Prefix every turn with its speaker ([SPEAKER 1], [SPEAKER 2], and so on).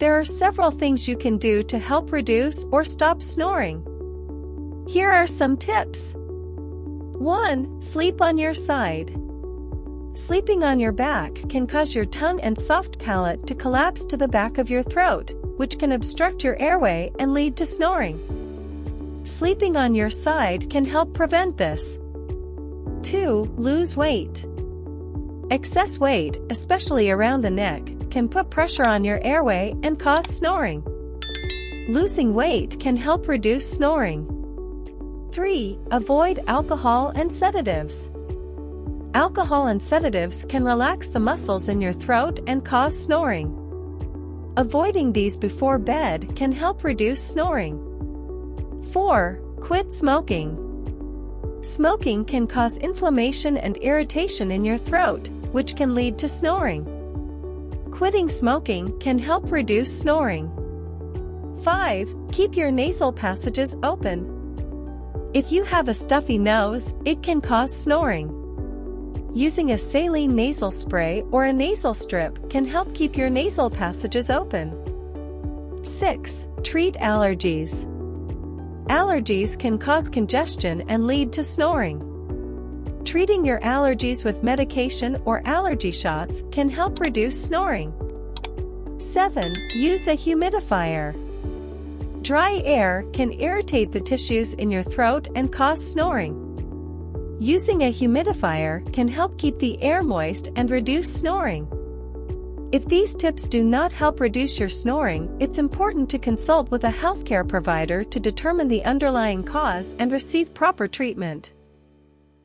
[SPEAKER 1] There are several things you can do to help reduce or stop snoring. Here are some tips. 1. Sleep on your side. Sleeping on your back can cause your tongue and soft palate to collapse to the back of your throat, which can obstruct your airway and lead to snoring. Sleeping on your side can help prevent this. 2. Lose weight. Excess weight, especially around the neck, can put pressure on your airway and cause snoring. Losing weight can help reduce snoring. 3. Avoid alcohol and sedatives. Alcohol and sedatives can relax the muscles in your throat and cause snoring. Avoiding these before bed can help reduce snoring. 4. Quit smoking. Smoking can cause inflammation and irritation in your throat, which can lead to snoring. Quitting smoking can help reduce snoring. 5. Keep your nasal passages open. If you have a stuffy nose, it can cause snoring. Using a saline nasal spray or a nasal strip can help keep your nasal passages open. 6. Treat allergies. Allergies can cause congestion and lead to snoring. Treating your allergies with medication or allergy shots can help reduce snoring. 7. Use a humidifier. Dry air can irritate the tissues in your throat and cause snoring. Using a humidifier can help keep the air moist and reduce snoring. If these tips do not help reduce your snoring, it's important to consult with a healthcare provider to determine the underlying cause and receive proper treatment.